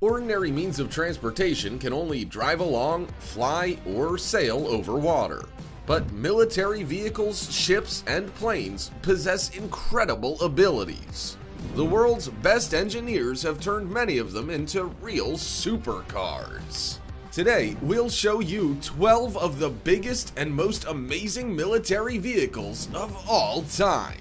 Ordinary means of transportation can only drive along, fly, or sail over water. But military vehicles, ships, and planes possess incredible abilities. The world's best engineers have turned many of them into real supercars. Today, we'll show you 12 of the biggest and most amazing military vehicles of all time.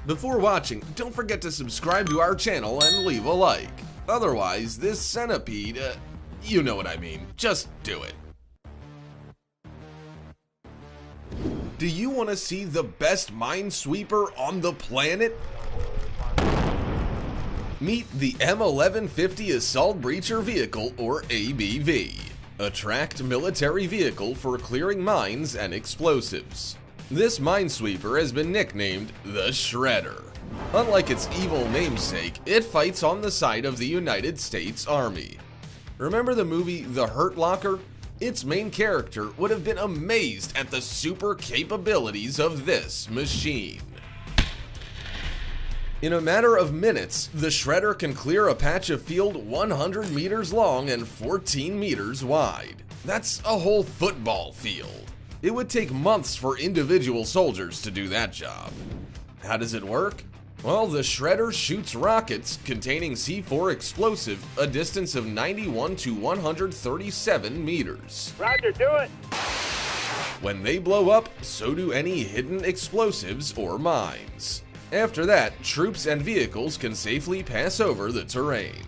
Before watching, don't forget to subscribe to our channel and leave a like. Otherwise, this centipede, you know what I mean, just do it. Do you want to see the best minesweeper on the planet? Meet the M1150 Assault Breacher Vehicle, or ABV, a tracked military vehicle for clearing mines and explosives. This minesweeper has been nicknamed the Shredder. Unlike its evil namesake, it fights on the side of the United States Army. Remember the movie The Hurt Locker? Its main character would have been amazed at the super capabilities of this machine. In a matter of minutes, the Shredder can clear a patch of field 100 meters long and 14 meters wide. That's a whole football field. It would take months for individual soldiers to do that job. How does it work? Well, the Shredder shoots rockets containing C4 explosive a distance of 91 to 137 meters. Roger, do it! When they blow up, so do any hidden explosives or mines. After that, troops and vehicles can safely pass over the terrain.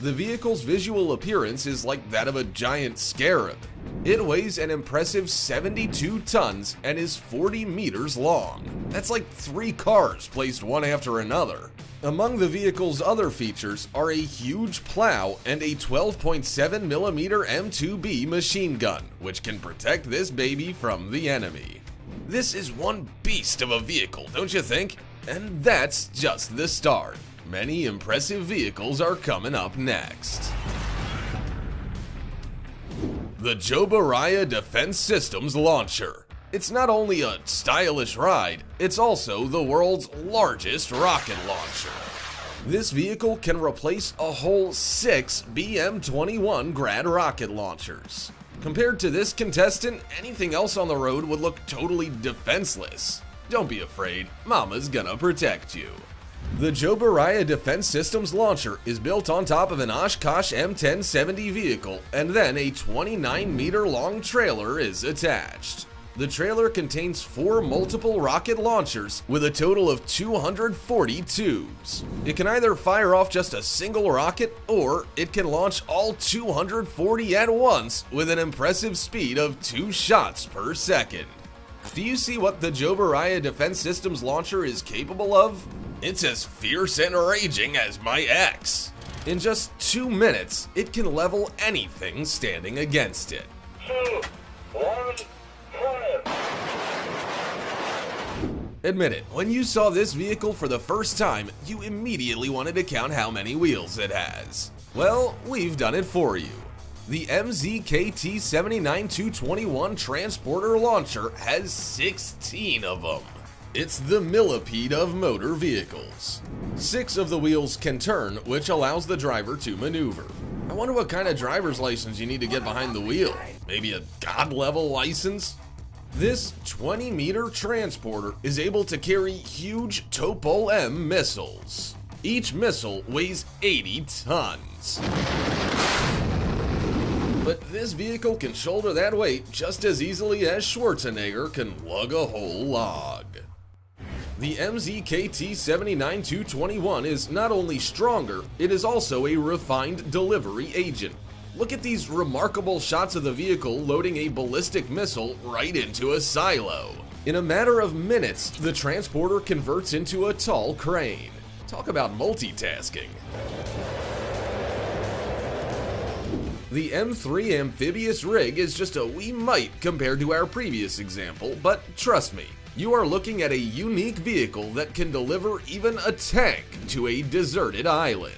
The vehicle's visual appearance is like that of a giant scarab. It weighs an impressive 72 tons and is 40 meters long. That's like 3 cars placed one after another. Among the vehicle's other features are a huge plow and a 12.7mm M2B machine gun, which can protect this baby from the enemy. This is one beast of a vehicle, don't you think? And that's just the start. Many impressive vehicles are coming up next. The Jobaraya Defense Systems Launcher. It's not only a stylish ride, it's also the world's largest rocket launcher. This vehicle can replace a whole 6 BM-21 Grad rocket launchers. Compared to this contestant, anything else on the road would look totally defenseless. Don't be afraid, Mama's gonna protect you. The Jobaraya Defense Systems Launcher is built on top of an Oshkosh M1070 vehicle, and then a 29-meter long trailer is attached. The trailer contains 4 multiple rocket launchers with a total of 240 tubes. It can either fire off just a single rocket, or it can launch all 240 at once with an impressive speed of 2 shots per second. Do you see what the Jobaraya Defense Systems Launcher is capable of? It's as fierce and raging as my ex. In just 2 minutes, it can level anything standing against it. 2, 1, fire! Admit it, when you saw this vehicle for the first time, you immediately wanted to count how many wheels it has. Well, we've done it for you. The MZKT-79-221 Transporter Launcher has 16 of them. It's the millipede of motor vehicles. 6 of the wheels can turn, which allows the driver to maneuver. I wonder what kind of driver's license you need to get behind the wheel. Maybe a God-level license? This 20-meter transporter is able to carry huge Topol-M missiles. Each missile weighs 80 tons. But this vehicle can shoulder that weight just as easily as Schwarzenegger can lug a whole log. The MZKT-79-221 is not only stronger, it is also a refined delivery agent. Look at these remarkable shots of the vehicle loading a ballistic missile right into a silo. In a matter of minutes, the transporter converts into a tall crane. Talk about multitasking. The M3 amphibious rig is just a wee mite compared to our previous example, but trust me, you are looking at a unique vehicle that can deliver even a tank to a deserted island.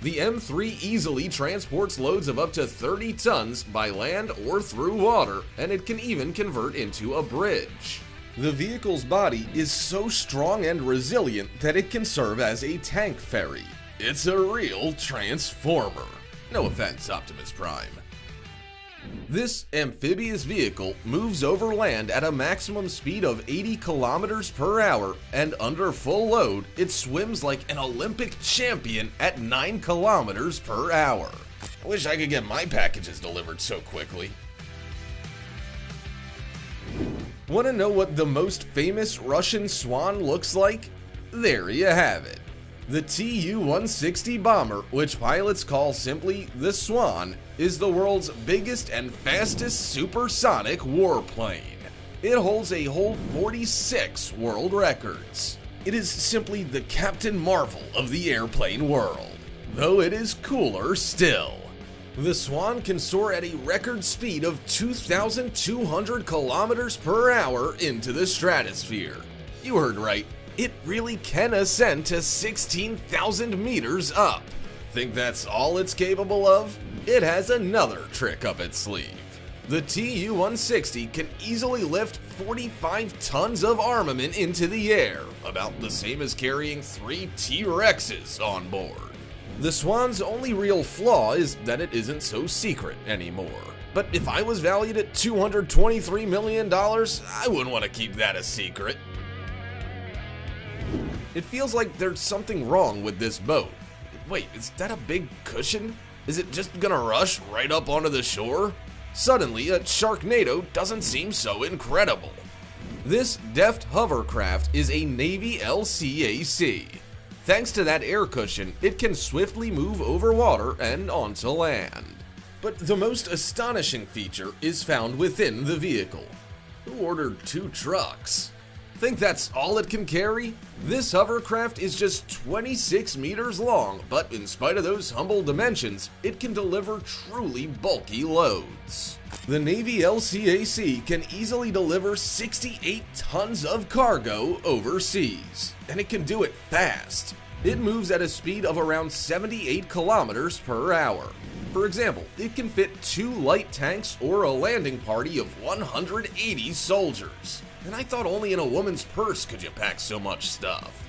The M3 easily transports loads of up to 30 tons by land or through water, and it can even convert into a bridge. The vehicle's body is so strong and resilient that it can serve as a tank ferry. It's a real transformer. No offense, Optimus Prime. This amphibious vehicle moves over land at a maximum speed of 80 kilometers per hour, and under full load, it swims like an Olympic champion at 9 kilometers per hour. I wish I could get my packages delivered so quickly. Want to know what the most famous Russian Swan looks like? There you have it. The Tu-160 bomber, which pilots call simply the Swan, is the world's biggest and fastest supersonic warplane. It holds a whole 46 world records. It is simply the Captain Marvel of the airplane world, though it is cooler still. The Swan can soar at a record speed of 2,200 kilometers per hour into the stratosphere. You heard right. It really can ascend to 16,000 meters up. Think that's all it's capable of? It has another trick up its sleeve. The Tu-160 can easily lift 45 tons of armament into the air, about the same as carrying 3 T-Rexes on board. The Swan's only real flaw is that it isn't so secret anymore. But if I was valued at $223 million, I wouldn't want to keep that a secret. It feels like there's something wrong with this boat. Wait, is that a big cushion? Is it just gonna rush right up onto the shore? Suddenly, a Sharknado doesn't seem so incredible. This deft hovercraft is a Navy LCAC. Thanks to that air cushion, it can swiftly move over water and onto land. But the most astonishing feature is found within the vehicle. Who ordered 2 trucks? Think that's all it can carry? This hovercraft is just 26 meters long, but in spite of those humble dimensions, it can deliver truly bulky loads. The Navy LCAC can easily deliver 68 tons of cargo overseas, and it can do it fast. It moves at a speed of around 78 kilometers per hour. For example, it can fit 2 light tanks or a landing party of 180 soldiers. And I thought only in a woman's purse could you pack so much stuff.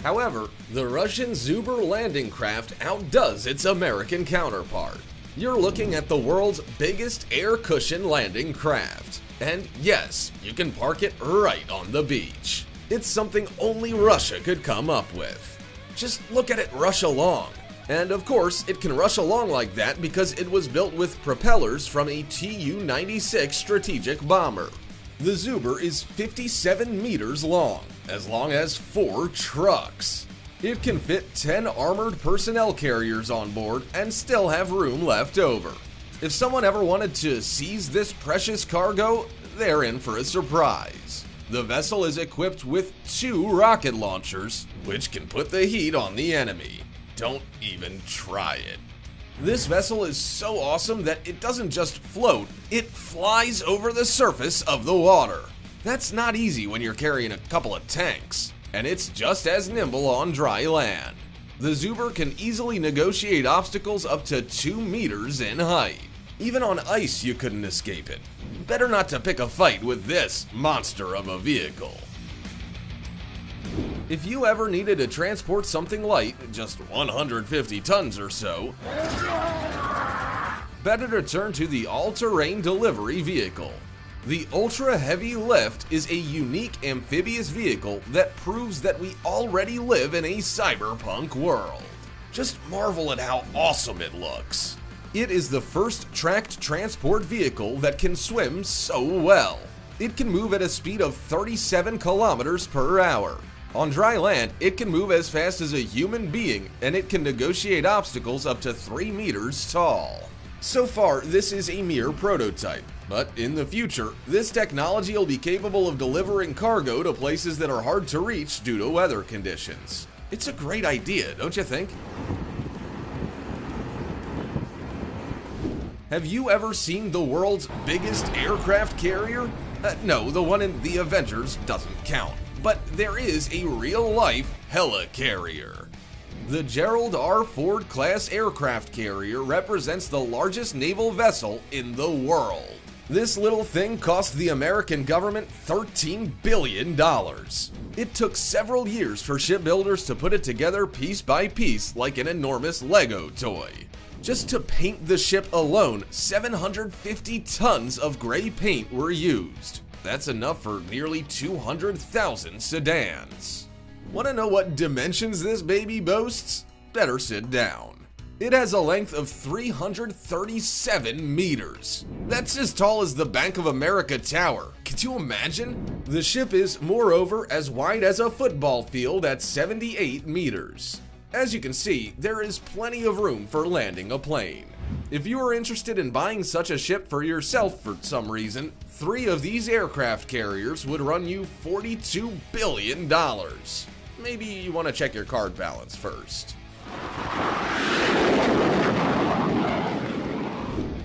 However, the Russian Zubr landing craft outdoes its American counterpart. You're looking at the world's biggest air cushion landing craft. And yes, you can park it right on the beach. It's something only Russia could come up with. Just look at it rush along. And of course, it can rush along like that because it was built with propellers from a Tu-96 strategic bomber. The Zubr is 57 meters long as 4 trucks. It can fit 10 armored personnel carriers on board and still have room left over. If someone ever wanted to seize this precious cargo, they're in for a surprise. The vessel is equipped with 2 rocket launchers, which can put the heat on the enemy. Don't even try it. This vessel is so awesome that it doesn't just float, it flies over the surface of the water. That's not easy when you're carrying a couple of tanks, and it's just as nimble on dry land. The Zubr can easily negotiate obstacles up to 2 meters in height. Even on ice you couldn't escape it. Better not to pick a fight with this monster of a vehicle. If you ever needed to transport something light, just 150 tons or so, better to turn to the all-terrain delivery vehicle. The Ultra Heavy Lift is a unique amphibious vehicle that proves that we already live in a cyberpunk world. Just marvel at how awesome it looks. It is the first tracked transport vehicle that can swim so well. It can move at a speed of 37 kilometers per hour. On dry land, it can move as fast as a human being, and it can negotiate obstacles up to 3 meters tall. So far, this is a mere prototype, but in the future, this technology will be capable of delivering cargo to places that are hard to reach due to weather conditions. It's a great idea, don't you think? Have you ever seen the world's biggest aircraft carrier? No, the one in The Avengers doesn't count. But there is a real-life helicarrier. The Gerald R. Ford class aircraft carrier represents the largest naval vessel in the world. This little thing cost the American government $13 billion. It took several years for shipbuilders to put it together piece by piece like an enormous Lego toy. Just to paint the ship alone, 750 tons of gray paint were used. That's enough for nearly 200,000 sedans. Want to know what dimensions this baby boasts? Better sit down. It has a length of 337 meters. That's as tall as the Bank of America Tower. Could you imagine? The ship is, moreover, as wide as a football field at 78 meters. As you can see, there is plenty of room for landing a plane. If you are interested in buying such a ship for yourself for some reason, 3 of these aircraft carriers would run you $42 billion. Maybe you want to check your card balance first.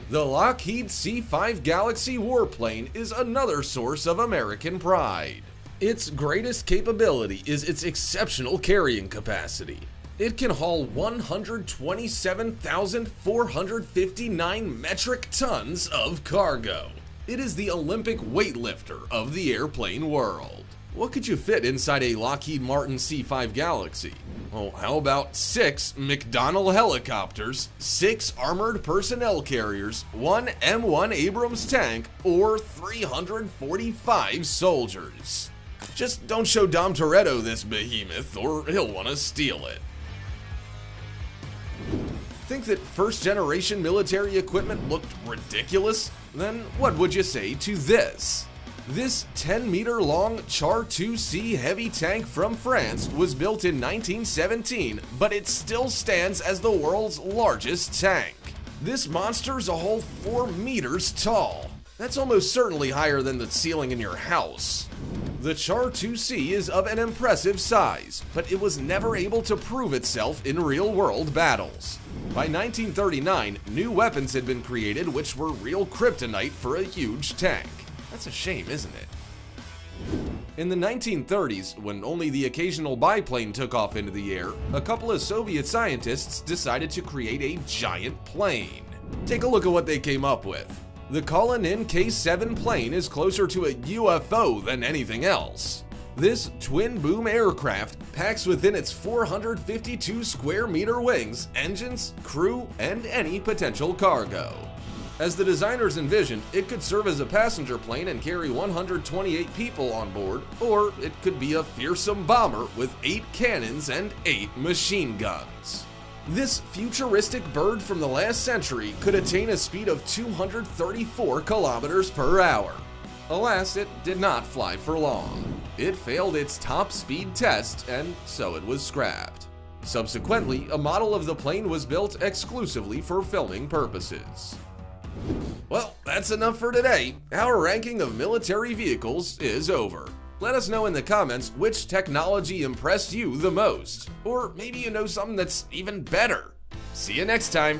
The Lockheed C-5 Galaxy warplane is another source of American pride. Its greatest capability is its exceptional carrying capacity. It can haul 127,459 metric tons of cargo. It is the Olympic weightlifter of the airplane world. What could you fit inside a Lockheed Martin C-5 Galaxy? Well, how about 6 McDonnell helicopters, 6 armored personnel carriers, 1 M1 Abrams tank, or 345 soldiers? Just don't show Dom Toretto this behemoth or he'll want to steal it. Think that first-generation military equipment looked ridiculous? Then what would you say to this? This 10-meter-long Char 2C heavy tank from France was built in 1917, but it still stands as the world's largest tank. This monster's a whole 4 meters tall. That's almost certainly higher than the ceiling in your house. The Char 2C is of an impressive size, but it was never able to prove itself in real-world battles. By 1939, new weapons had been created which were real kryptonite for a huge tank. That's a shame, isn't it? In the 1930s, when only the occasional biplane took off into the air, a couple of Soviet scientists decided to create a giant plane. Take a look at what they came up with. The Kalinin K-7 plane is closer to a UFO than anything else. This twin-boom aircraft packs within its 452 square meter wings, engines, crew, and any potential cargo. As the designers envisioned, it could serve as a passenger plane and carry 128 people on board, or it could be a fearsome bomber with 8 cannons and 8 machine guns. This futuristic bird from the last century could attain a speed of 234 kilometers per hour. Alas, it did not fly for long. It failed its top speed test, and so it was scrapped. Subsequently, a model of the plane was built exclusively for filming purposes. Well, that's enough for today. Our ranking of military vehicles is over. Let us know in the comments which technology impressed you the most, or maybe you know something that's even better. See you next time.